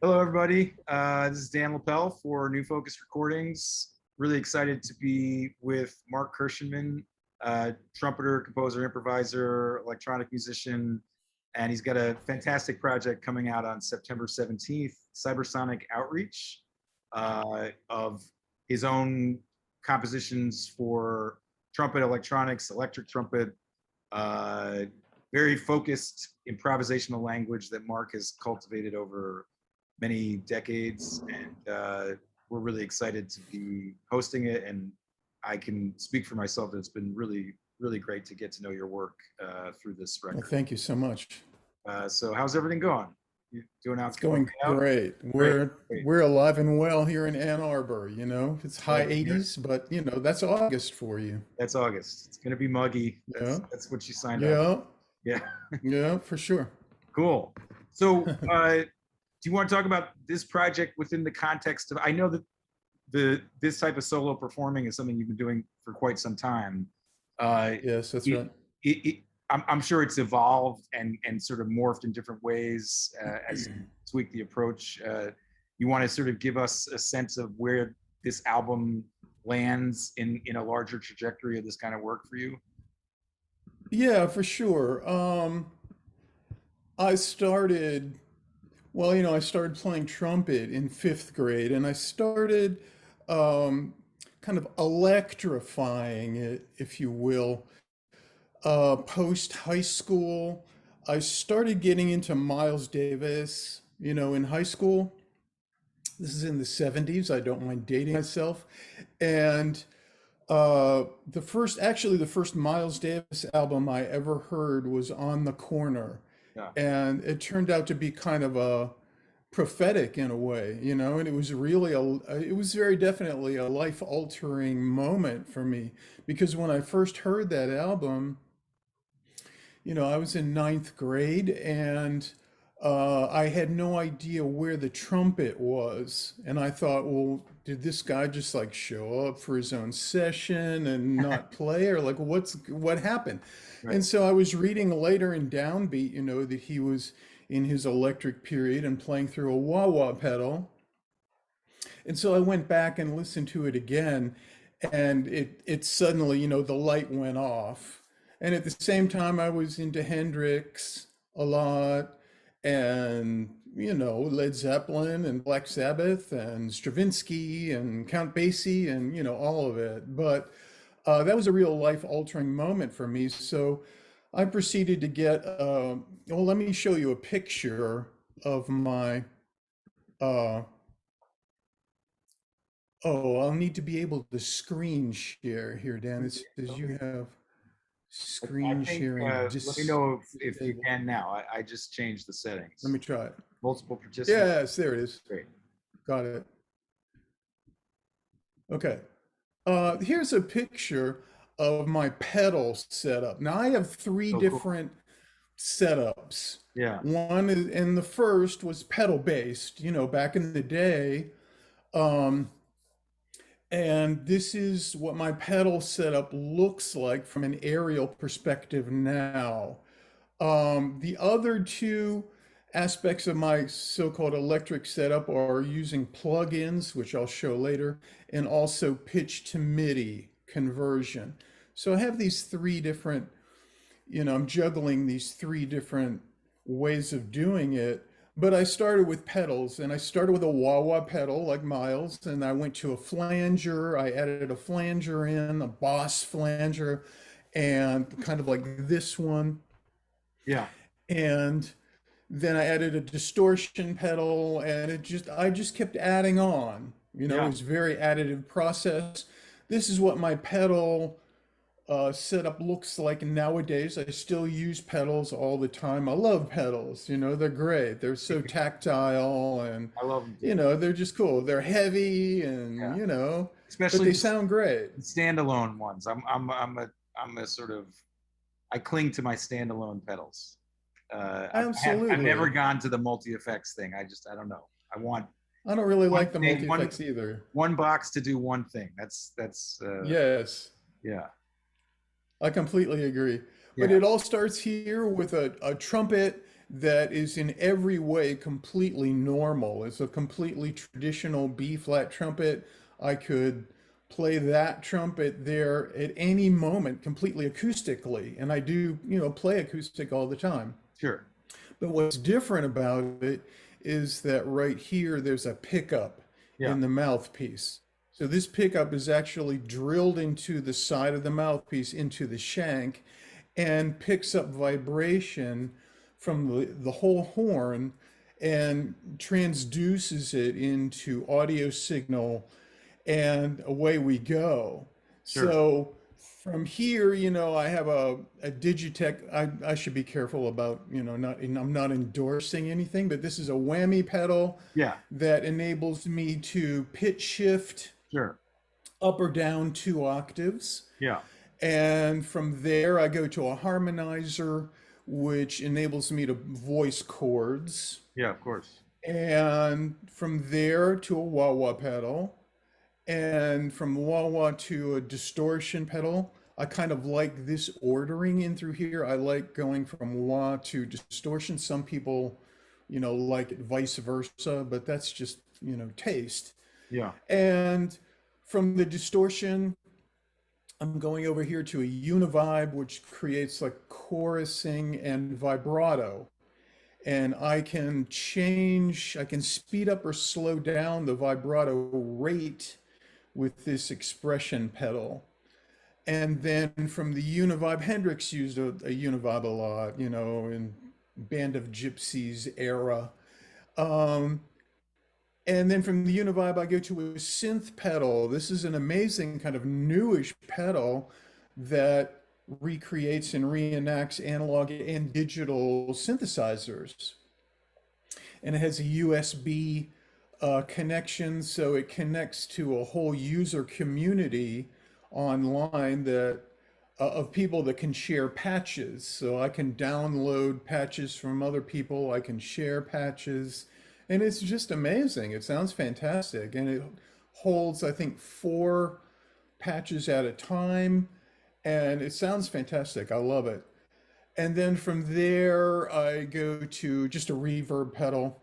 Hello, everybody. This is Dan Lapel for New Focus Recordings. Really excited to be with Mark Kirschenmann, trumpeter, composer, improviser, electronic musician, and he's got a fantastic project coming out on September 17th, Cybersonic Outreach, of his own compositions for trumpet, electronics, electric trumpet, uh, very focused improvisational language that Mark has cultivated over many decades, and we're really excited to be hosting it. And I can speak for myself that it's been really, really great to get to know your work through this Well, record. thank you so much. So how's everything going? You doing out? It's going Okay out? great. Great, We're great. we're alive and well here in Ann Arbor, you know. It's high Glad to hear it. 80s, but that's August for you. That's August. It's gonna be muggy. Yeah. That's what you signed up. Yeah. Yeah, Yeah, for sure. cool. So do you want to talk about this project within the context of? I know that this type of solo performing is something you've been doing for quite some time. Uh, Yes, that's it, right. I'm sure it's evolved and sort of morphed in different ways as you tweak the approach. You want to sort of give us a sense of where this album lands in a larger trajectory of this kind of work for you? Yeah, for sure. I started, I started playing trumpet in fifth grade, and I started um, kind of electrifying it, if you will, post high school. I started getting into Miles Davis, in high school. This is in the 70s. I don't mind dating myself. And the first Miles Davis album I ever heard was On the Corner. Yeah, And it turned out to be kind of a prophetic in a way, and it was really it was very definitely a life altering moment for me because when I first heard that album, I was in ninth grade and I had no idea where the trumpet was. And I thought, well, did this guy just like show up for his own session and not play? Or like, what happened? right. And so I was reading later in Downbeat, that he was in his electric period and playing through a wah wah pedal. And so I went back and listened to it again, and it suddenly, the light went off. And at the same time, I was into Hendrix a lot, and Led Zeppelin and Black Sabbath and Stravinsky and Count Basie and all of it. But that was a real life altering moment for me. So I proceeded to get. Well, let me show you a picture of my. Uh, Oh, I'll need to be able to screen share here, Dan. It says you have I screen think, sharing let me know if you disabled. can now. I just changed the Let settings. me try it. Multiple participants. Yes, there it is. Great. Got it. Okay. Here's a picture of my pedal setup. Now I have three So cool. different setups. Yeah. One is, and the first was pedal based, back in the day. Um, And this is what my pedal setup looks like from an aerial perspective now. The other two aspects of my so-called electric setup are using plugins, which I'll show later, and also pitch to MIDI conversion. So I have these three different, I'm juggling these three different ways of doing it. But I started with pedals, and I started with a wah wah pedal like Miles, and I went to a flanger. I added a flanger in, a Boss flanger, and kind of like this one. Yeah. And then I added a distortion pedal, and I just kept adding on. It Yeah. was a very additive process. This is what my pedal setup looks like nowadays. I still use pedals all the time. I love pedals, they're great. They're so tactile and, I love them too. they're just cool. They're heavy and, Yeah. but Especially they sound great. the standalone ones. I'm a sort of, I cling to my standalone pedals. I've never Absolutely. gone to the multi effects thing. I don't know. I want I don't really one like the thing, multi-effects either. one box to do one thing. Yes, Yeah, I completely agree. But yeah, it all starts here with a trumpet that is in every way completely normal. It's a completely traditional B flat trumpet. I could play that trumpet there at any moment completely acoustically, and I do, play acoustic all the time. Sure. But what's different about it is that right here there's a pickup Yeah. in the mouthpiece. So this pickup is actually drilled into the side of the mouthpiece, into the shank, and picks up vibration from the whole horn and transduces it into audio signal, and away we go. Sure. So from here, I have a Digitech. I should be careful about, I'm not endorsing anything, but this is a whammy pedal Yeah. that enables me to pitch shift Sure. up or down 2 octaves. Yeah. And from there, I go to a harmonizer, which enables me to voice chords. Yeah. Of course. And from there to a wah wah pedal. And from wah wah to a distortion pedal. I kind of like this ordering in through here. I like going from wah to distortion. Some people, like it vice versa, but that's just, taste. Yeah. And from the distortion, I'm going over here to a univibe, which creates like chorusing and vibrato. And I can speed up or slow down the vibrato rate with this expression pedal. And then from the univibe, Hendrix used a univibe a lot, in Band of Gypsies era. Um, and then from the univibe, I go to a synth pedal. This is an amazing kind of newish pedal that recreates and reenacts analog and digital synthesizers. And it has a USB connection, so it connects to a whole user community online that of people that can share patches. So I can download patches from other people. I can share patches, and it's just amazing. It sounds fantastic, and it holds, I think, 4 patches at a time, and it sounds fantastic. I love it. And then from there, I go to just a reverb pedal,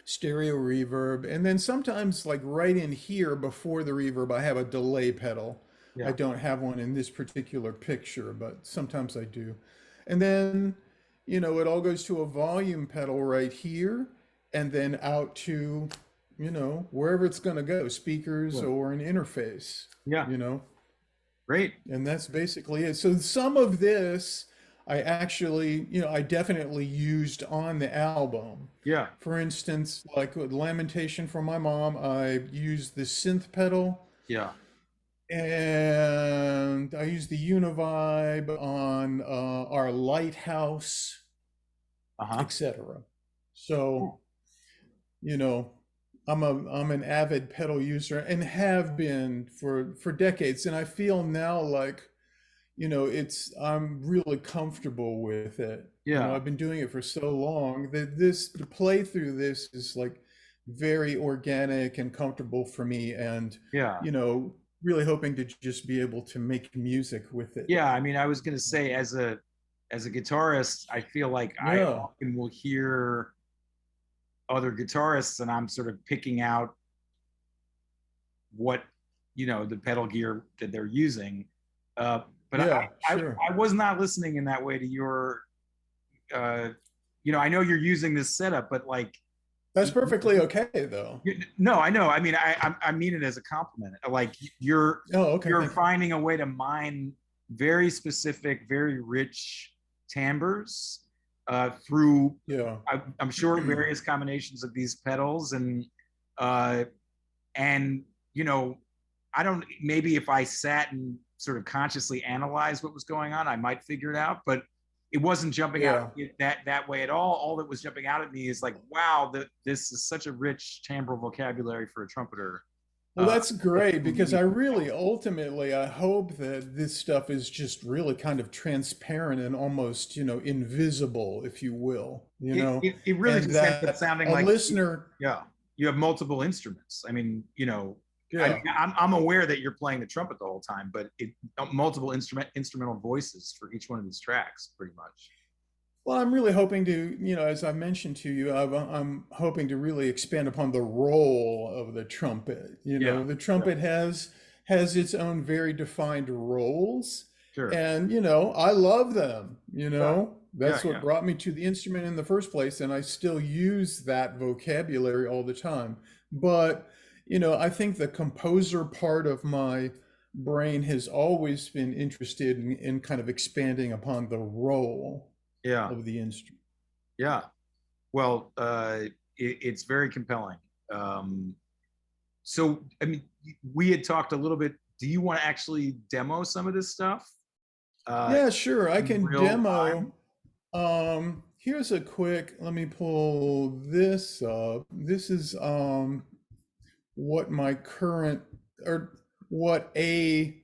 stereo reverb. And then sometimes, like right in here before the reverb, I have a delay pedal. I Yeah. don't have one in this particular picture, but sometimes I do. And then, it all goes to a volume pedal right here, and then out to, wherever it's going to go, speakers Yeah. or an interface, Yeah. you know. Great. And that's basically it. So some of this I actually, I definitely used on the album. Yeah. For instance, like with Lamentation for My Mom, I used the synth pedal, Yeah. and I used the Univibe on our Lighthouse, Uh-huh. etc. So, you know, I'm an avid pedal user and have been for decades, and I feel now like, I'm really comfortable with it. Yeah. I've been doing it for so long that to play through this is like very organic and comfortable for me, and Yeah. really hoping to just be able to make music with it. Yeah. I mean, I was gonna say, as a guitarist, I feel like I Yeah, often will hear other guitarists and I'm sort of picking out what, the pedal gear that they're using. But yeah, I sure. I was not listening in that way to your uh I know you're using this setup, but like, That's perfectly okay though. no, I know. I mean, I mean it as a compliment. Like, Oh, okay, you're thank you. finding a way to mine very specific, very rich timbres through, Yeah, I'm sure, various combinations of these pedals, uh, and I don't. Maybe if I sat and sort of consciously analyzed what was going on, I might figure it out. But it wasn't jumping out yeah. at me that way at all. All that was jumping out at me is like, wow, this is such a rich timbral vocabulary for a trumpeter. Well, Uh, that's great because I really ultimately I hope that this stuff is just really kind of transparent and almost, invisible, if you will, it really and just ends up that sounding a like, listener, yeah, you have multiple instruments. I mean, I mean, yeah. I'm aware that you're playing the trumpet the whole time, but multiple instrumental voices for each one of these tracks, pretty much. Well, I'm really hoping to, as I mentioned to you, I'm hoping to really expand upon the role of the trumpet. Yeah. The Yeah. trumpet has its own very defined roles, Sure. and I love them. Yeah. Yeah. That's what Yeah. brought me to the instrument in the first place, and I still use that vocabulary all the time. But, I think the composer part of my brain has always been interested in kind of expanding upon the role Yeah. of the instrument. Yeah. Well, it's very compelling. Um, so, I mean, we had talked a little bit. Do you want to actually demo some of this stuff uh, Yeah, sure. I in can real time? demo. Here's a quick, let me pull this up. This is what my current or what a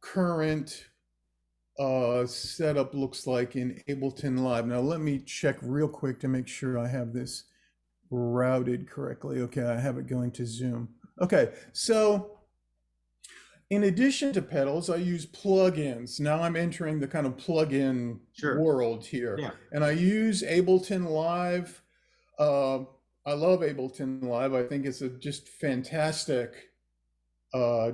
current setup looks like in Ableton Live. Now let me check real quick to make sure I have this routed correctly. Okay, I have it going to Zoom. Okay, so in addition to pedals, I use plugins. Now I'm entering the kind of plugin Sure. world here. Yeah. And I use Ableton Live. Uh, I love Ableton Live. I think it's a just fantastic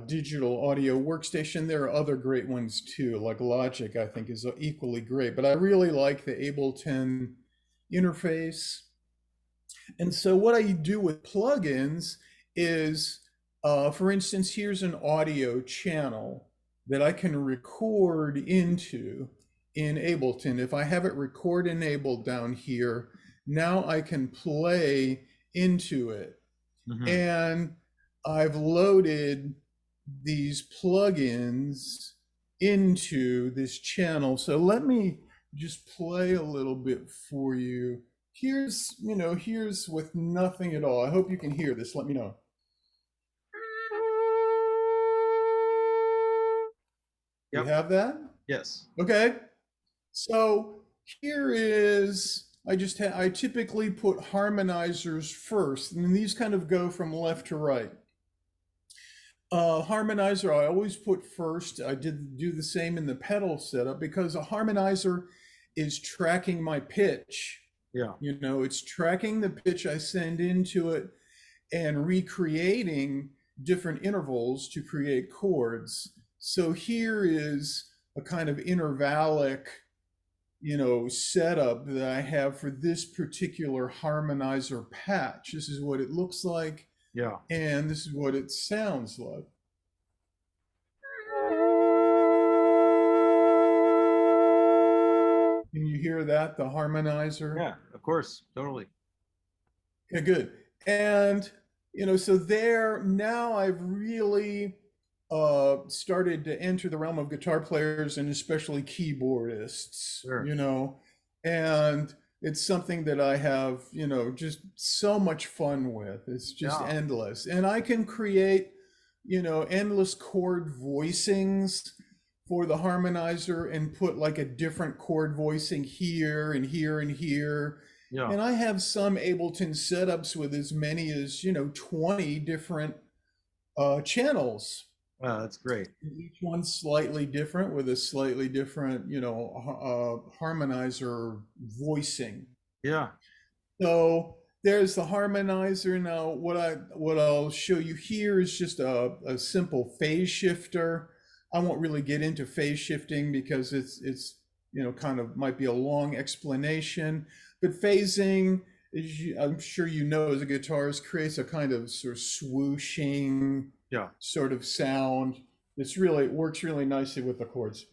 digital audio workstation. There are other great ones too, like Logic, I think is equally great. But I really like the Ableton interface. And so what I do with plugins is, for instance, here's an audio channel that I can record into in Ableton. If I have it record enabled down here, now I can play into it. Hmm. And I've loaded these plugins into this channel. So let me just play a little bit for you. Here's with nothing at all. I hope you can hear this. Let me know. You Yep. have that? Yes. Okay. So here is, I typically put harmonizers first, and these kind of go from left to right. Harmonizer, I always put first. I did do the same in the pedal setup because a harmonizer is tracking my pitch. Yeah. It's tracking the pitch I send into it and recreating different intervals to create chords. So here is a kind of intervallic, setup that I have for this particular harmonizer patch. This is what it looks like, Yeah. and this is what it sounds like. Can you hear that, the harmonizer? Yeah. Of course. Totally. Okay, good. And so there now I've really started to enter the realm of guitar players and especially keyboardists, Sure. and it's something that I have, just so much fun with. It's just Yeah. endless. And I can create, endless chord voicings for the harmonizer and put like a different chord voicing here and here and here. Yeah. And I have some Ableton setups with as many as, 20 different channels. That's great. Each one's slightly different with a slightly different, harmonizer voicing. Yeah. So there's the harmonizer. Now, what I'll show you here is just a simple phase shifter. I won't really get into phase shifting because it's kind of might be a long explanation. But phasing, I'm sure as a guitarist, creates a kind of sort of swooshing Yeah. sort of sound. It works really nicely with the chords.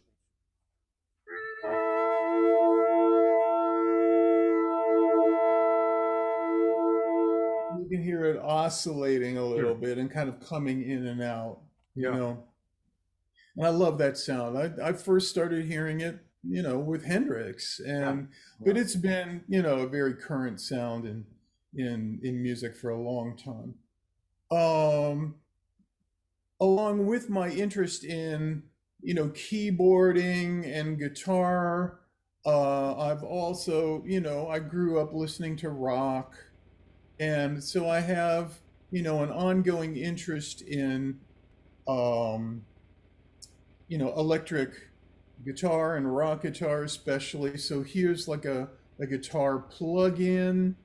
You can hear it oscillating a little Sure. bit and kind of coming in and out, you Yeah. know. And I love that sound. I first started hearing it, with Hendrix, Yeah. but Yeah. it's been, a very current sound in music for a long time. Um, Along with my interest in, keyboarding and guitar, I've also, I grew up listening to rock. And so I have, an ongoing interest in, um, electric guitar and rock guitar especially. So here's like a guitar plug-in,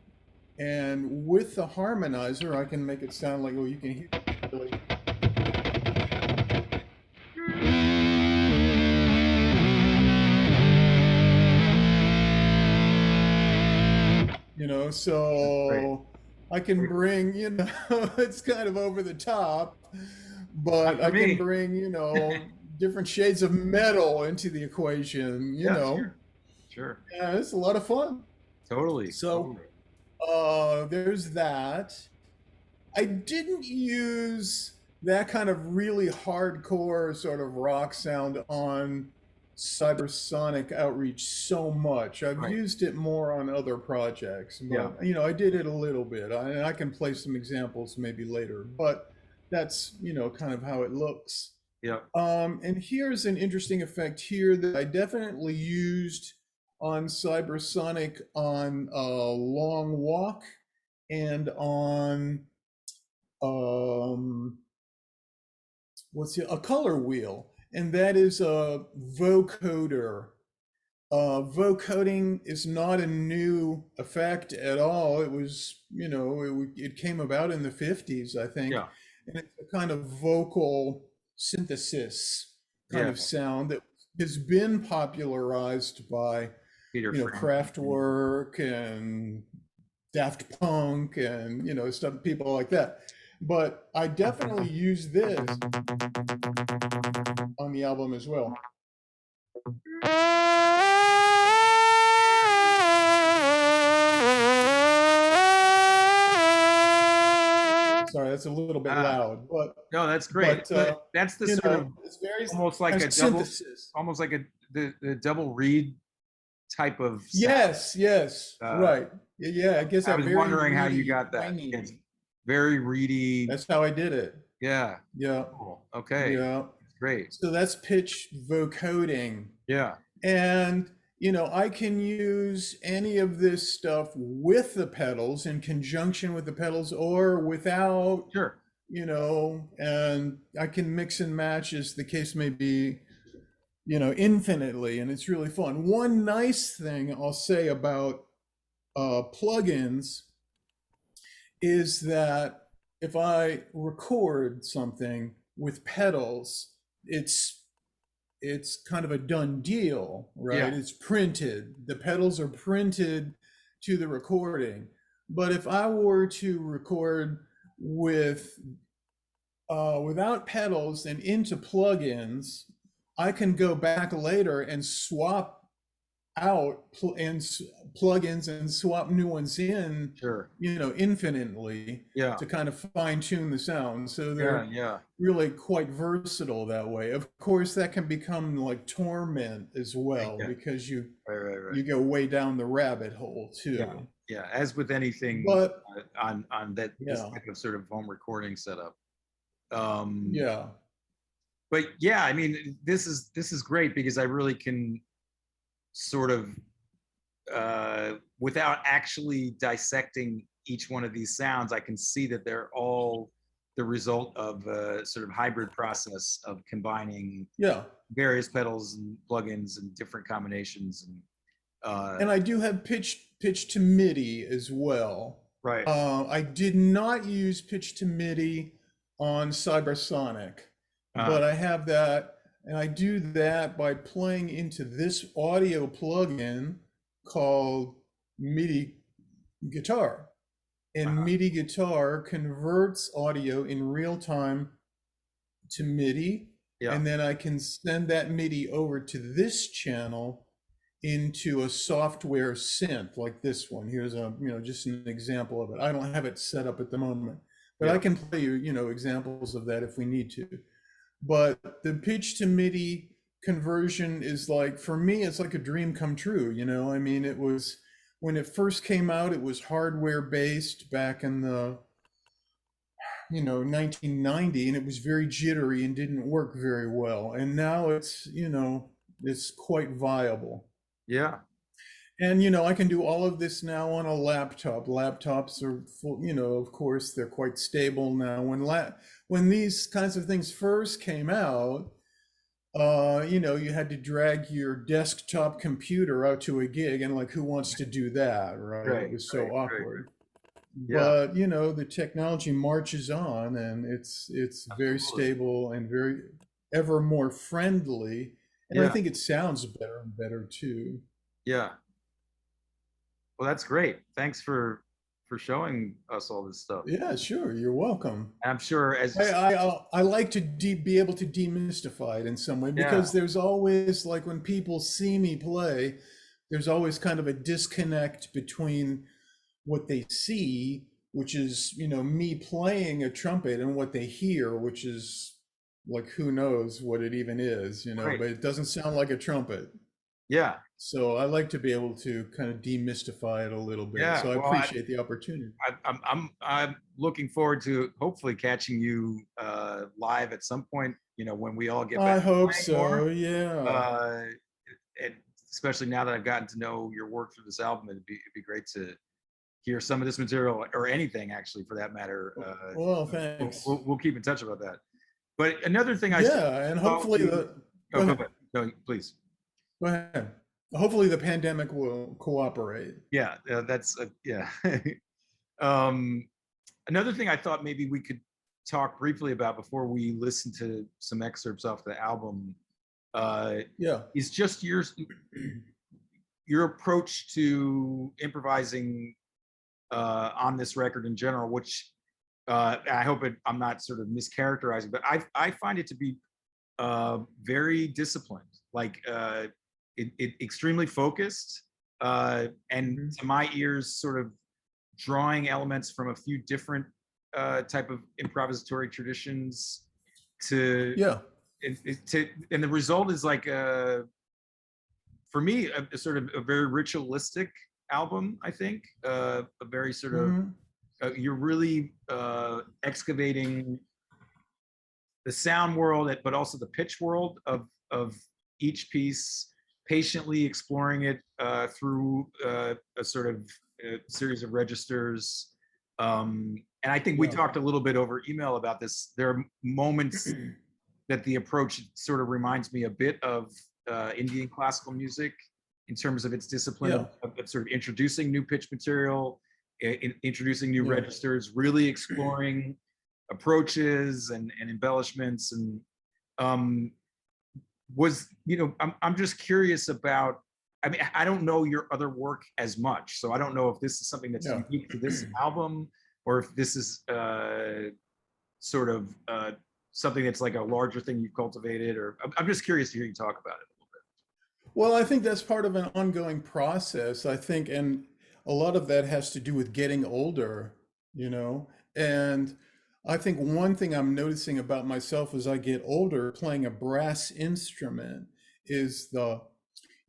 and with the harmonizer, I can make it sound like, oh, you can hear really, That's great. so I can Very cool. bring, it's kind of over the top, Not but for I can me. bring, different shades of metal into the equation, Yeah, sure. Sure. Yeah, it's a lot of fun. Totally. So Totally. there's that. I didn't use that kind of really hardcore sort of rock sound on Cybersonic Outreach so much. I've Right. used it more on other projects, Yeah. but I did it a little bit. I can play some examples maybe later, but that's kind of how it looks. Yeah. And here's an interesting effect here that I definitely used on Cybersonic on Long Walk and on um, a color wheel, and that is a vocoder. Vocoding is not a new effect at all. It was, it came about in the 50s, I think, Yeah. and it's a kind of vocal synthesis kind Yeah. of sound that has been popularized by, Peter Frampton. Kraftwerk and Daft Punk and stuff, people like that. But I definitely use this on the album as well. Sorry, that's a little bit Ah, loud, but no, that's great. but That's the sort of it's very almost like kind a of double, synthesis. almost like the double reed type of sound. Yes, yes, Uh, right. Yeah, it gets I that was very wondering how you reedy, got that. It's twangy. very reedy. That's how I did it. Yeah. Yeah, Cool. Okay. yeah. That's great. So that's pitch vocoding. Yeah. And, I can use any of this stuff with the pedals in conjunction with the pedals or without, Sure. and I can mix and match as the case may be, infinitely. And it's really fun. One nice thing I'll say about plugins is that if I record something with pedals, it's kind of a done deal, Yeah. right? It's printed. The pedals are printed to the recording. But if I were to record without pedals and into plugins, I can go back later and swap out plugins and swap new ones in, Sure. infinitely Yeah. to kind of fine tune the sound. So Yeah. they're Yeah. really quite versatile that way. Of course, that can become like torment as well Yeah. because you Right. Right. Right. you go way down the rabbit hole Yeah. too. Yeah. As with anything But on that this yeah, type of sort of home recording setup. Um, yeah, but yeah, I mean, this is great because I really can sort of without actually dissecting each one of these sounds, I can see that they're all the result of a sort of hybrid process of combining yeah. various pedals and plugins and different combinations and And I do have pitch to MIDI as well. right. I did not use pitch to MIDI on Cybersonic, Uh, but I have that, and I do that by playing into this audio plugin called MIDI Guitar. And MIDI Guitar converts audio in real time to MIDI, yeah. and then I can send that MIDI over to this channel into a software synth like this one. Here's just an example of it. I don't have it set up at the moment, but I Yeah. can play you, examples of that if we need to. But the pitch to MIDI conversion is like, for me, it's like a dream come true. I mean, it was when it first came out, it was hardware based back in the 1990, and it was very jittery and didn't work very well. And now it's quite viable. Yeah. And I can do all of this now on a laptop. Laptops are full, of course, they're quite stable now. When these kinds of things first came out, you had to drag your desktop computer out to a gig, and like, who wants to do that, right? It Right, was so right, right. awkward. Yeah, But the technology marches on, and it's very absolutely. stable and very ever more friendly, and I Yeah, think it sounds better and better too. yeah. Well, that's great. Thanks for showing us all this stuff. Yeah, sure, you're welcome. I'm sure as you, I like to be able to demystify it in some way, yeah, because there's always, like, when people see me play, there's always kind of a disconnect between what they see, which is, me playing a trumpet, and what they hear, which is, like, who knows what it even is, right. but it doesn't sound like a trumpet. Yeah, So I like to be able to kind of demystify it a little bit. yeah. So I Well, appreciate the opportunity. I'm looking forward to hopefully catching you live at some point. When we all get back I to hope playing more. so. Yeah. Uh, and especially now that I've gotten to know your work through this album, it'd be great to hear some of this material or anything actually for that matter. Well, We'll, thanks. we'll, we'll keep in touch about that. But another thing I Yeah, and saw with hopefully you. the Oh, go go ahead. ahead. No, please. Go ahead. Hopefully the pandemic will cooperate. Yeah, that's yeah. um, Another thing I thought maybe we could talk briefly about before we listen to some excerpts off the album uh, Yeah. is just your approach to improvising on this record in general, which I hope I'm not sort of mischaracterizing, but I find it to be very disciplined, like extremely focused, and Mhm. to my ears, sort of drawing elements from a few different type of improvisatory traditions to Yeah. and the result is like for me a sort of a very ritualistic album. I think a very sort of Hmm. you're really excavating the sound world, but also the pitch world of each piece, patiently exploring it through a sort of series of registers. And I think we Yeah. talked a little bit over email about this. There are moments that the approach sort of reminds me a bit of Indian classical music in terms of its discipline Yeah. of sort of introducing new pitch material, introducing new Yeah. registers, really exploring approaches and embellishments. And um, I'm just curious about. I mean, I don't know your other work as much, so I don't know if this is something that's Yeah. unique to this album or if this is sort of something that's like a larger thing you've cultivated. Or I'm just curious to hear you talk about it a little Well, I think that's part of an ongoing process, I think, and a lot of that has to do with getting older, you know. And I think one thing I'm noticing about myself as I get older, playing a brass instrument, is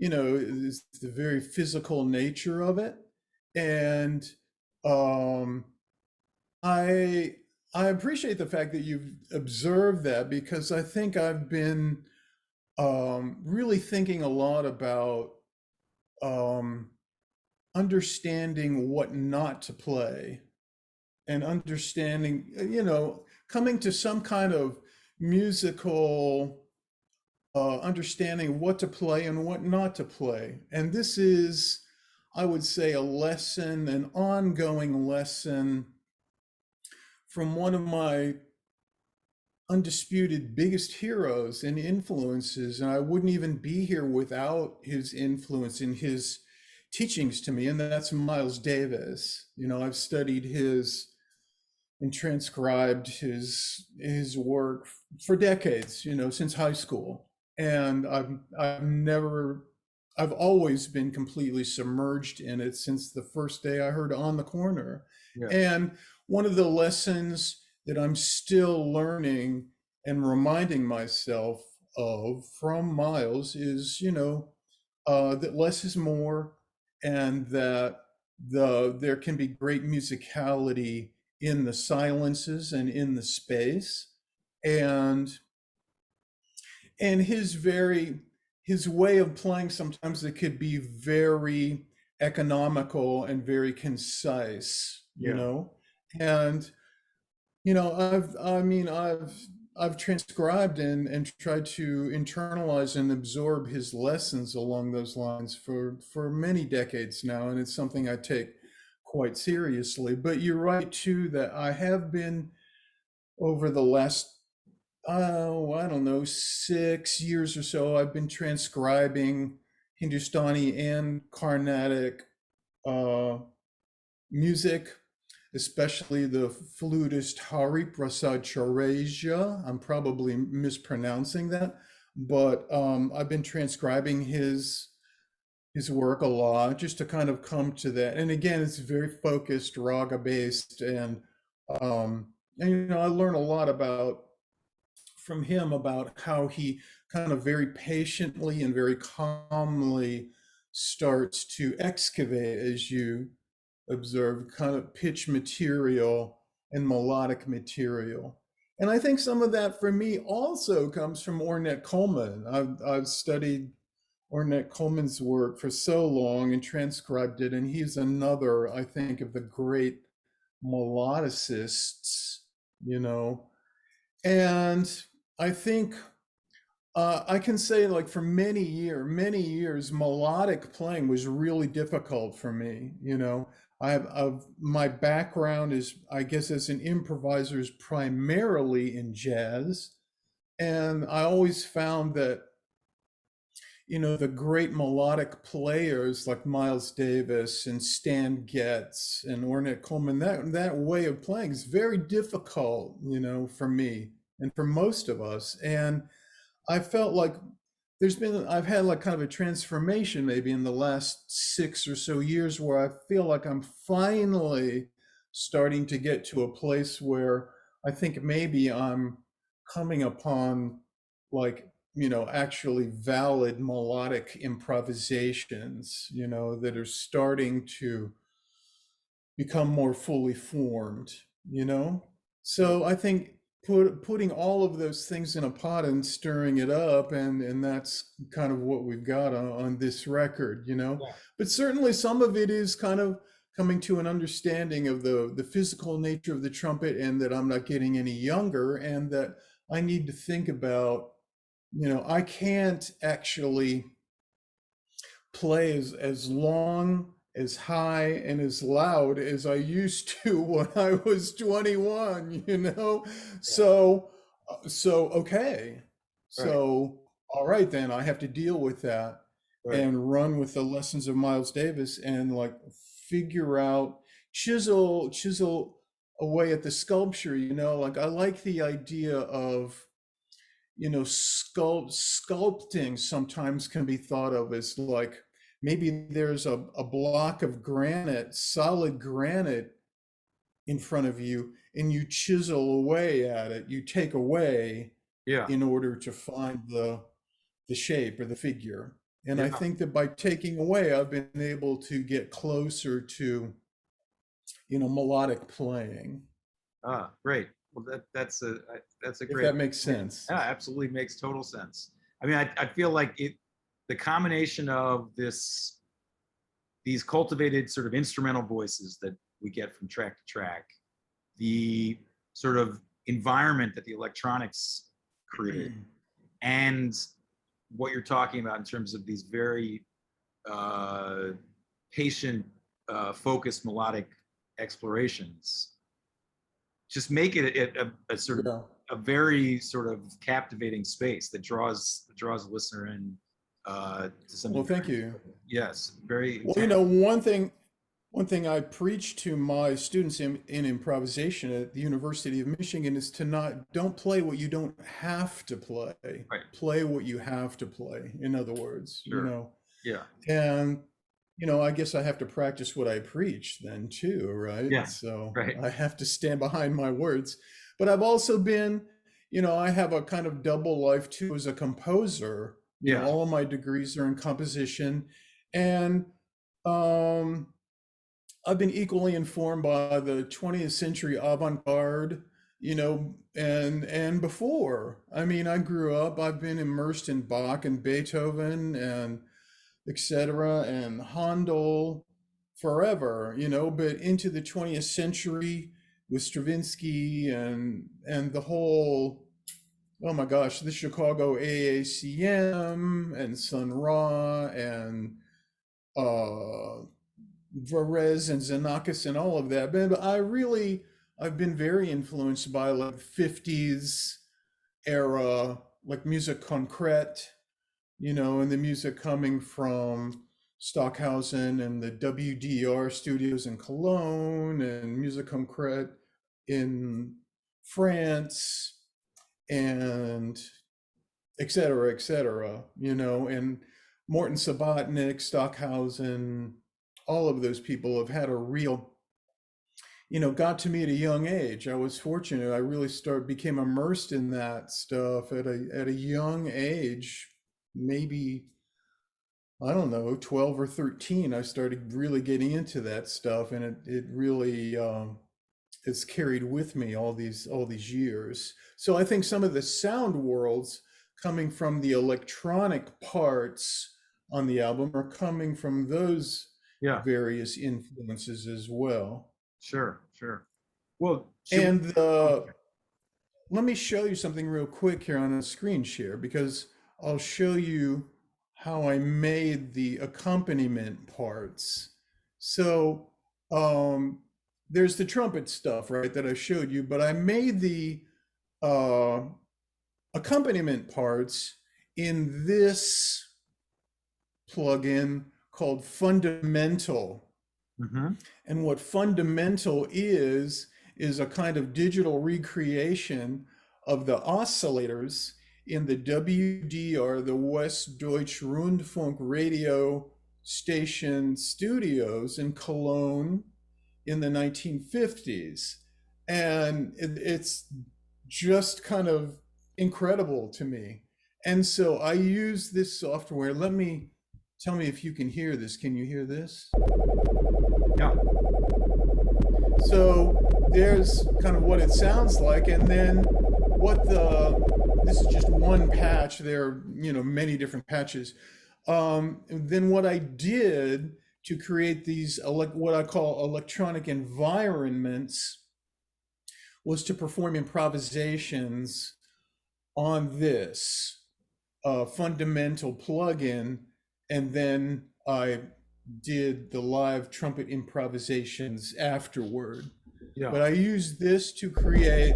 is the very physical nature of it. And um, I I appreciate the fact that you've observed that, because I think I've been really thinking a lot about um, understanding what not to play, and understanding, coming to some kind of musical understanding of what to play and what not to play. And this is, I would say, a lesson, an ongoing lesson from one of my undisputed biggest heroes and influences. And I wouldn't even be here without his influence and his teachings to me. And that's Miles Davis. I've studied his and transcribed his work for decades, since high school. And I've always been completely submerged in it since the first day I heard On the Corner. bit. And one of the lessons that I'm still learning and reminding myself of from Miles is, that less is more, and that there can be great musicality in the silences and in the space. And and his way of playing, sometimes it could be very economical and very concise, Yeah, and you know i've i mean I've transcribed and tried to internalize and absorb his lessons along those lines for many decades now, and it's something I take quite seriously. But you're right too that I have been over the last, oh, I don't know, 6 years or so, I've been transcribing Hindustani and Carnatic uh, music, especially the flutist Hari Prasad Chauresia. I'm probably mispronouncing that, but I've been transcribing his work a lot just to kind of come to that. And again, it's very focused, raga based, and I learn a lot about from him about how he kind of very patiently and very calmly starts to excavate, as you observe, kind of pitch material and melodic material. And I think some of that for me also comes from Ornette Coleman. I've studied Ornette Coleman's work for so long and transcribed it, and he's another, I think, of the great melodicists, you know. And I think I can say, like, for many years, melodic playing was really difficult for me. My background is, I guess, as an improviser, is primarily in jazz, and I always found that, the great melodic players like Miles Davis and Stan Getz and Ornette Coleman, that way of playing is very difficult, for me and for most of us. And I felt like I've had like kind of a transformation maybe in the last 6 or so years where I feel like I'm finally starting to get to a place where I think maybe I'm coming upon, like, actually valid melodic improvisations, that are starting to become more fully formed, you know? So I think putting all of those things in a pot and stirring it up, and that's kind of what we've got on this record, Yeah. But certainly some of it is kind of coming to an understanding of the physical nature of the trumpet, and that I'm not getting any younger, and that I need to think about, I can't actually play as long, as high, and as loud as I used to when I was 21, Yeah. So, okay. Right. So, all right, then I have to deal with that Right. and run with the lessons of Miles Davis and, like, figure out, chisel away at the sculpture, like I like the idea of, sculpting sometimes can be thought of as like maybe there's a block of granite, solid granite in front of you, and you chisel away at it, you take away Yeah. in order to find the shape or the figure. And I Yeah. think that by taking away, I've been able to get closer to, melodic playing, Ah, great. Well, that's a if great. that makes Yeah, sense. absolutely makes total sense. I mean, I feel like the combination of these cultivated sort of instrumental voices that we get from track to track, the sort of environment that the electronics create, and what you're talking about in terms of these very uh, patient, focused melodic explorations just make it a sort of Yeah. a very sort of captivating space that draws the listener in to some Well, degree. thank you. Yes, very Well, intense. one thing I preach to my students in improvisation at the University of Michigan is to don't play what you don't have to play. Right. Play what you have to play, in other words, Sure. Yeah. And, I guess I have to practice what I preach then too, right? Yeah. So Right. I have to stand behind my words. But I've also been, I have a kind of double life too as a composer. Yeah. All of my degrees are in composition. And um, I've been equally informed by the 20th century avant-garde, and before. I mean, I grew up, I've been immersed in Bach and Beethoven and etc. and Handel forever, but into the 20th century with Stravinsky and the whole oh my gosh, the Chicago AACM and Sun Ra and uh, Varese and Xenakis and all of that. But I've been very influenced by like 50s era, like music concrete, and the music coming from Stockhausen and the WDR studios in Cologne and music concrete in France and et cetera, and Morton Sabatnik, Stockhausen, all of those people have had a real, got to me at a young age. I was fortunate. I really became immersed in that stuff at a young age, maybe, I don't know, 12 or 13. I started really getting into that stuff, and it really it's carried with me all these years. So I think some of the sound worlds coming from the electronic parts on the album are coming from those Yeah, various influences as well. sure, sure. Well, should we? And let me show you something real quick here on a screen share because I'll show you how I made the accompaniment parts. So there's the trumpet stuff, right, that I showed you, but I made the uh, accompaniment parts in this plugin called Fundamental. Mhm. And what Fundamental is a kind of digital recreation of the oscillators in the WDR, the Westdeutsche Rundfunk radio station studios in Cologne in the 1950s. And it's just kind of incredible to me. And so I use this software. Tell me if you can hear this. Can you hear this? Yeah. So there's kind of what it sounds like, and then this is just one patch. There are, many different patches. Then what I did to create these what I call electronic environments was to perform improvisations on this fundamental plugin, and then I did the live trumpet improvisations afterward. Yeah. But I used this to create,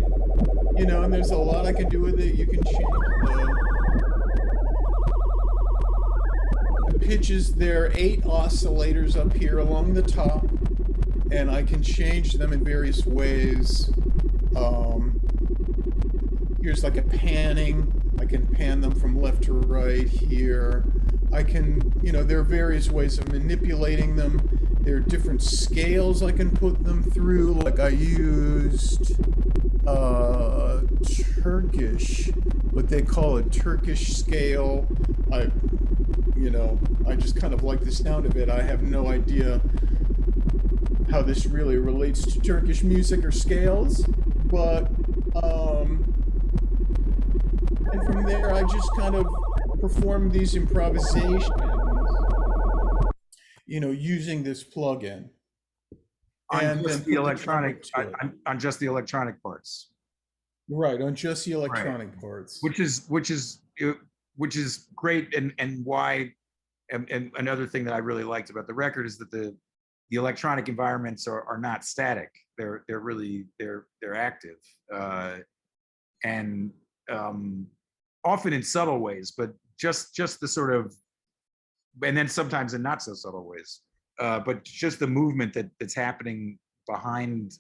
and there's a lot I can do with it. You can change the pitches. There are 8 oscillators up here along the top, and I can change them in various ways. Here's like a panning. I can pan them from left to right here. I can, there are various ways of manipulating them. There are different scales I can put them through. Like I used Turkish, what they call a Turkish scale. I just kind of like the sound of it. I have no idea how this really relates to Turkish music or scales, but and from there I just kind of perform these improvisations, using this plugin. On And then just the put the electronic, trumpet to it. on just the electronic parts. Right, on just the Right. electronic parts. Which is great, and why, and another thing that I really liked about the record is that the electronic environments are not static. They're really they're active, and often in subtle ways, but just the sort of, and then sometimes in not so subtle ways, but just the movement that's happening behind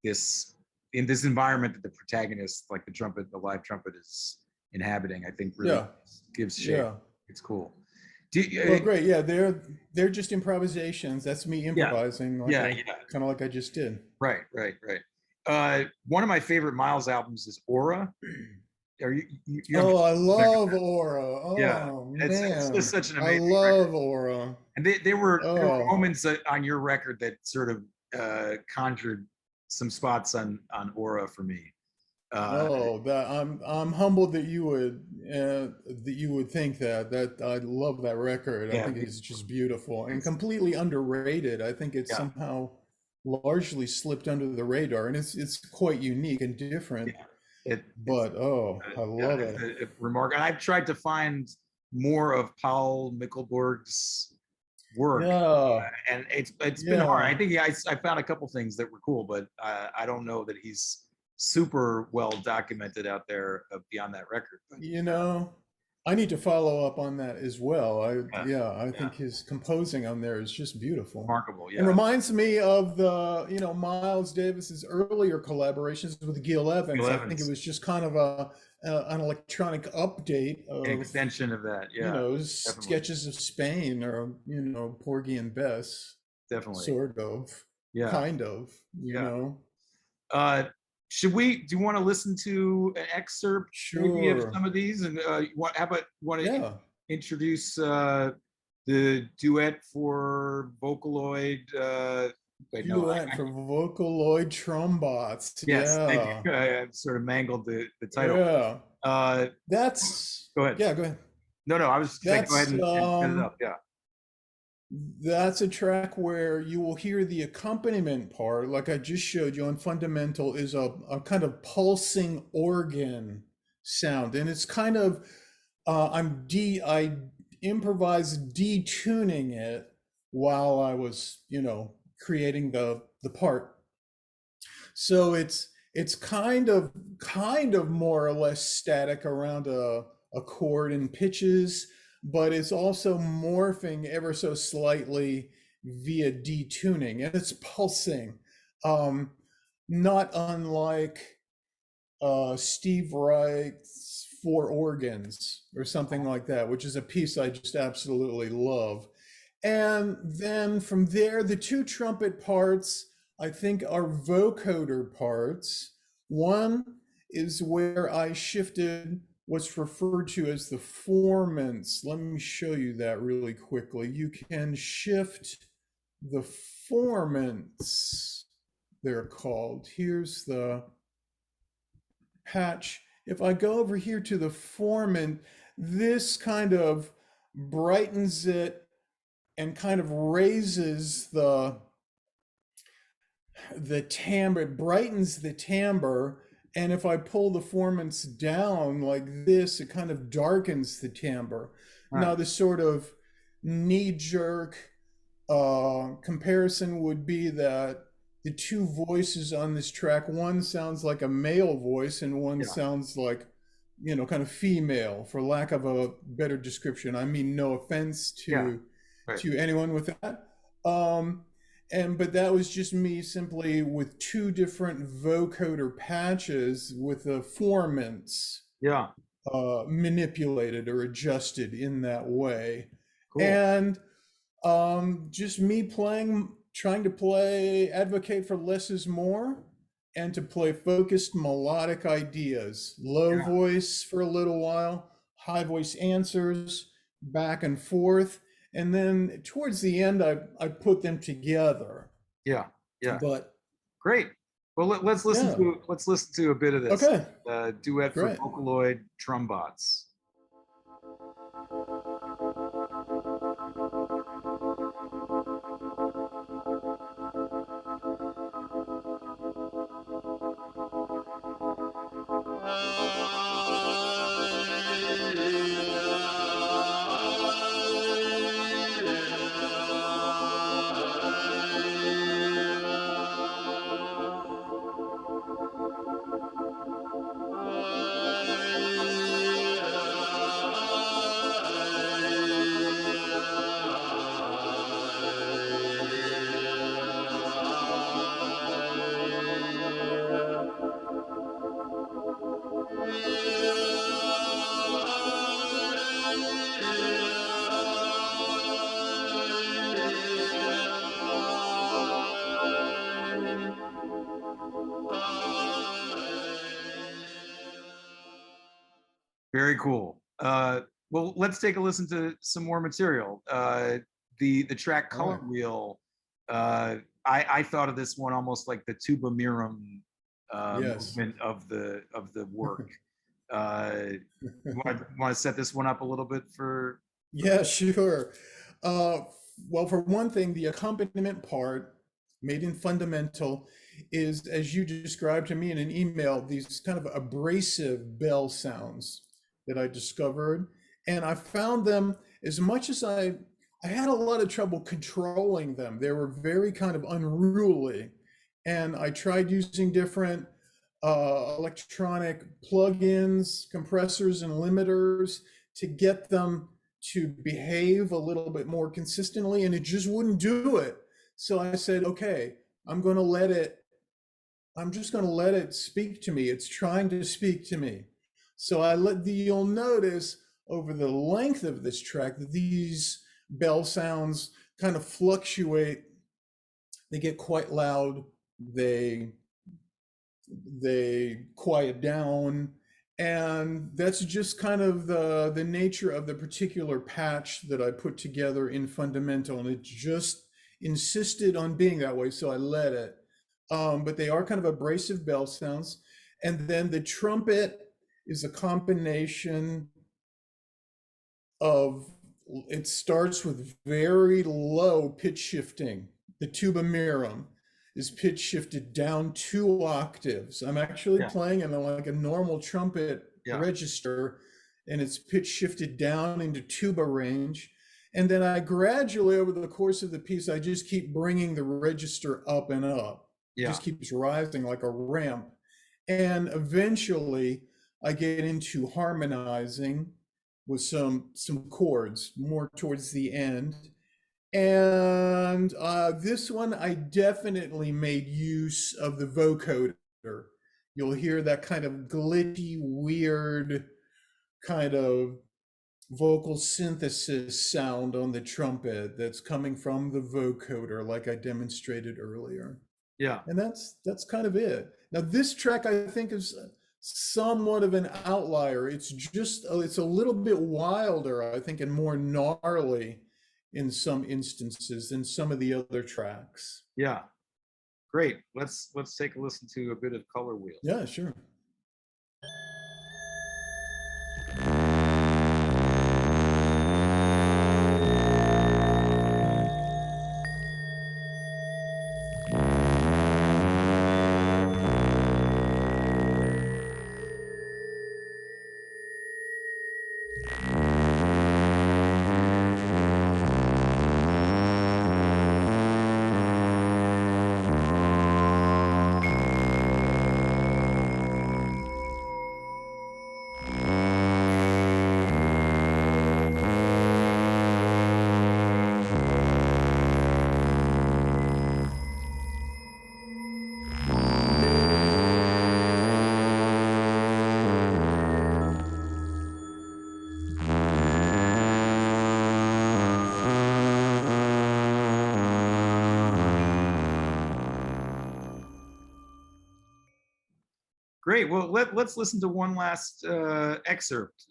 this, in this environment that the protagonist, like the live trumpet, is inhabiting, I think really gives shape. Yeah. It's cool. Well, great. Yeah, they're just improvisations. That's me improvising, kind of like I just did. Right. One of my favorite Miles albums is Aura. Are you Oh, I love Aura. Oh, yeah, man. it's just such an I amazing love record. Aura. And there were Oh. moments on your record that sort of conjured some spots on Aura for me. That I'm humbled that you would think that I love that record. I Yeah, think it's just beautiful and completely underrated. I think it's Yeah. somehow largely slipped under the radar, and it's quite unique and different. Yeah. It's But oh, I yeah, love it's it. a remarkable. I've tried to find more of Paul Mickelberg's work, Yeah, and it's been hard. I yeah. think I found a couple things that were cool, but I don't know that he's super well documented out there beyond that record. But You know, I need to follow up on that as well. yeah, Yeah, I yeah, think his composing on there is just beautiful. remarkable. And Yeah, reminds me of Miles Davis's earlier collaborations with Gil Evans. Bill I think it Evans, was just kind of an electronic update an of, extension of that. Yeah, definitely, sketches of Spain or, Porgy and Bess, definitely. sort of, Yeah, kind of, you yeah. know. Uh, should we? Do you want to listen to an excerpt maybe of Sure. some of these? And how about you want to Yeah. introduce the duet for Vocaloid? Wait, no. Duet for Vocaloid Trombots. Yes, thank Yeah. you. I sort of mangled the title. Yeah. Uh, That's Go ahead. yeah, go ahead. No, no. I was just saying, go ahead That's and set it up. Yeah. that's a track where you will hear the accompaniment part, like I just showed you on Fundamental, is a kind of pulsing organ sound. And it's kind of I improvised detuning it while I was, creating the part. So it's kind of more or less static around a chord and pitches, but it's also morphing ever so slightly via detuning, and it's pulsing. Um, Not unlike Steve Reich's Four Organs or something like that, which is a piece I just absolutely love. And then from there, the two trumpet parts, I think, are vocoder parts. One is where I shifted what's referred to as the formants. Let me show you that really quickly. You can shift the formants, they're called. Here's the patch. If I go over here to the formant, this kind of brightens it and kind of raises the timbre. It brightens the timbre, and if I pull the formants down like this, it kind of darkens the timbre. All Now, the sort of knee-jerk comparison would be that the two voices on this track, one sounds like a male voice and one Yeah. sounds like, kind of female, for lack of a better description. I mean, no offense Yeah. to Right. anyone with that. But that was just me simply with two different vocoder patches with the formants Yeah. manipulated or adjusted in that way. Cool. And just me trying to advocate for less is more, and to play focused melodic ideas. Low Yeah. voice for a little while, high voice answers, back and forth. And then towards the end, I put them together. Yeah. Yeah. But Great. Well, let's listen yeah, to a bit of this okay, duet for great. Vocaloid Trombots. Very cool. Well, let's take a listen to some more material. The track All Color right. Wheel. I thought of this one almost like the tuba mirum Yes. movement of the work. You want to set this one up a little bit for? Yeah, sure. Uh, well, for one thing, the accompaniment part, made in Fundamental, is, as you described to me in an email, these kind of abrasive bell sounds that I discovered. And I found them, as much as I had a lot of trouble controlling them. They were very kind of unruly. And I tried using different electronic plugins, compressors, and limiters to get them to behave a little bit more consistently, and it just wouldn't do it. So I said, okay, I'm going to let it, I'm just going to let it speak to me. It's trying to speak to me. So you'll notice over the length of this track that these bell sounds kind of fluctuate. They get quite loud. They quiet down, and that's just kind of the nature of the particular patch that I put together in Fundamental, and it just insisted on being that way, so I let it. But they are kind of abrasive bell sounds. And then the trumpet is a combination of, it starts with very low pitch shifting. The tuba mirum is pitch shifted down 2 octaves. I'm actually Yeah. playing in like a normal trumpet Yeah. register, and it's pitch shifted down into tuba range. And then I gradually, over the course of the piece, I just keep bringing the register up and up. It Yeah. just keeps rising like a ramp. And eventually I get into harmonizing with some chords more towards the end. And this one, I definitely made use of the vocoder. You'll hear that kind of glitchy, weird kind of vocal synthesis sound on the trumpet that's coming from the vocoder, like I demonstrated earlier. Yeah. And that's kind of it. Now, this track I think is somewhat of an outlier. It's a little bit wilder, I think, and more gnarly in some instances than some of the other tracks. Yeah. Great. Let's take a listen to a bit of Color Wheel. Yeah, sure. Great. Well, let's listen to one last excerpt,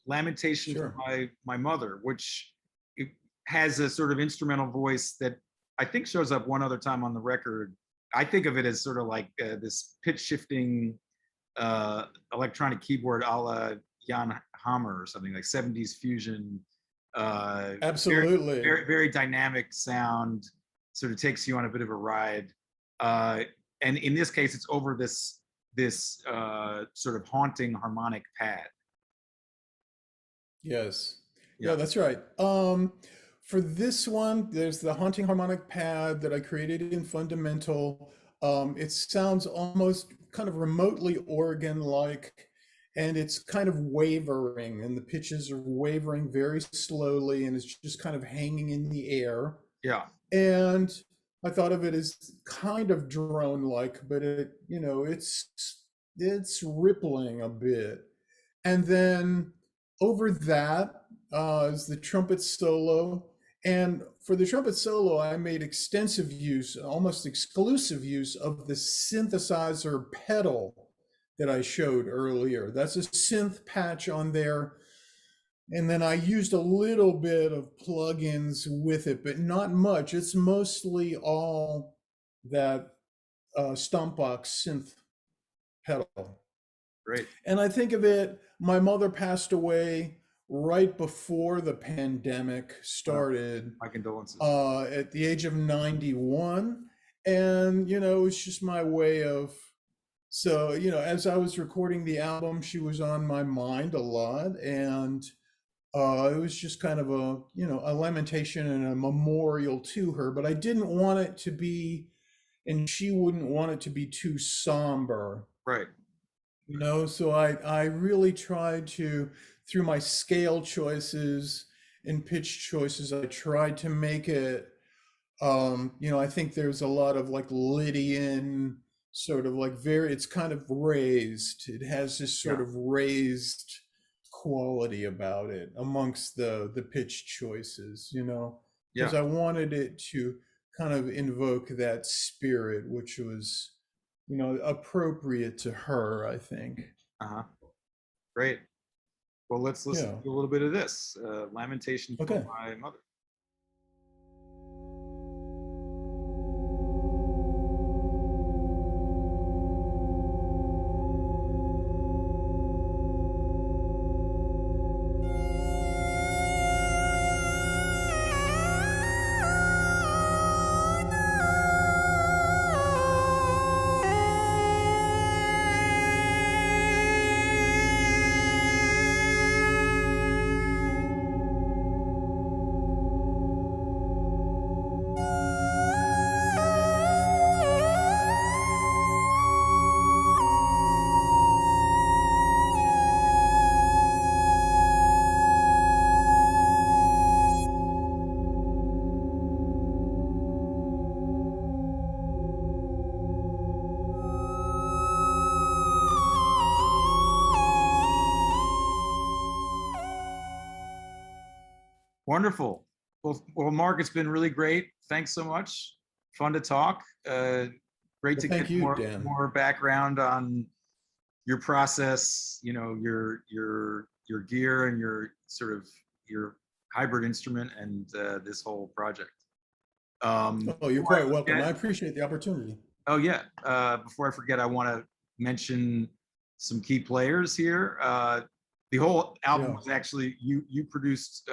"Lamentation Sure. for My Mother," which it has a sort of instrumental voice that I think shows up one other time on the record. I think of it as sort of like this pitch shifting electronic keyboard a la Jan Hammer or something, like 70s fusion. Absolutely. Very, very dynamic sound, sort of takes you on a bit of a ride. And in this case, it's over this sort of haunting harmonic pad. Yes. Yeah. Yeah, that's right. For this one, there's the haunting harmonic pad that I created in Fundamental. It sounds almost kind of remotely organ-like, and it's kind of wavering, and the pitches are wavering very slowly, and it's just kind of hanging in the air. Yeah. And I thought of it as kind of drone-like, but it's rippling a bit. And then over that is the trumpet solo. And for the trumpet solo, I made extensive use, almost exclusive use of the synthesizer pedal that I showed earlier. That's a synth patch on there. And then I used a little bit of plugins with it, but not much. It's mostly all that Stompbox synth pedal. Great. And I think of it, my mother passed away right before the pandemic started, My condolences. at the age of 91. And, it's just my way of, so, as I was recording the album, she was on my mind a lot. And it was just kind of a, a lamentation and a memorial to her. But I didn't want it to be, and she wouldn't want it to be too somber. Right. So I really tried to, through my scale choices and pitch choices, I tried to make it, I think there's a lot of like Lydian sort of like it's kind of raised. It has this sort Yeah. of raised quality about it amongst the pitch choices, Yeah. because I wanted it to kind of invoke that spirit, which was, appropriate to her, I think. Uh-huh. Great. Well, let's listen Yeah. to a little bit of this. Lamentation for Okay. My Mother. Wonderful. Well, Mark, it's been really great. Thanks so much. Fun to talk. Great Well, to thank get you, Dan. more background on your process. Your gear and your sort of your hybrid instrument and this whole project. Oh, you're Before I quite welcome. I forget, appreciate the opportunity. oh yeah. Before I forget, I want to mention some key players here. The whole album Yeah. was actually you produced,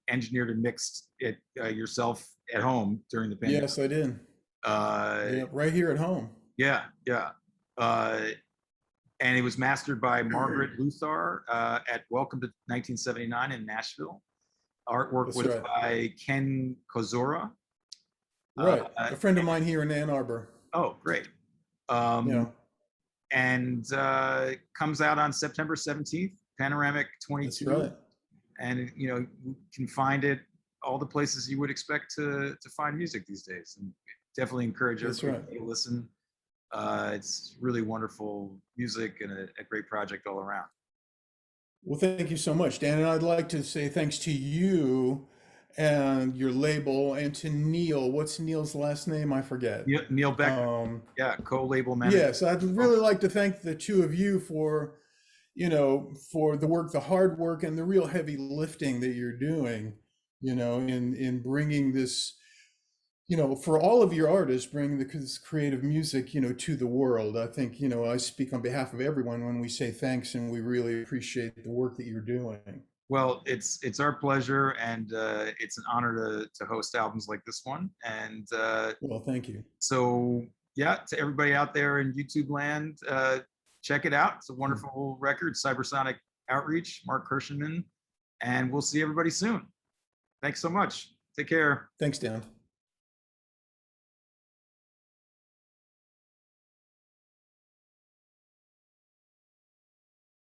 engineered, and mixed it yourself at home during the pandemic. Yes, I did. Uh, Yeah, right here at home. yeah, yeah. Uh, and it was mastered by Margaret Luthar at Welcome to 1979 in Nashville. Artwork That's was right. by Ken Kozora. Right. A friend of mine here in Ann Arbor. Oh, great. Yeah. And comes out on September 17th, Panoramic That's 22. right. And you can find it all the places you would expect to find music these days. And definitely encourage That's everybody right. to listen. It's really wonderful music and a great project all around. Well, thank you so much, Dan. And I'd like to say thanks to you and your label and to Neil. What's Neil's last name? I forget. Neil Becker, Um, yeah, co-label manager. yes, I'd really like to thank the two of you for, for the work, the hard work and the real heavy lifting that you're doing, in bringing this, for all of your artists, bringing this creative music, to the world. I think, I speak on behalf of everyone when we say thanks, and we really appreciate the work that you're doing. Well, it's our pleasure, and it's an honor to host albums like this one. And Well, thank you. so, yeah, to everybody out there in YouTube land, check it out. It's a wonderful record, Cybersonic Outreach, Mark Kirschenmann, and we'll see everybody soon. Thanks so much. Take care. Thanks, Dan.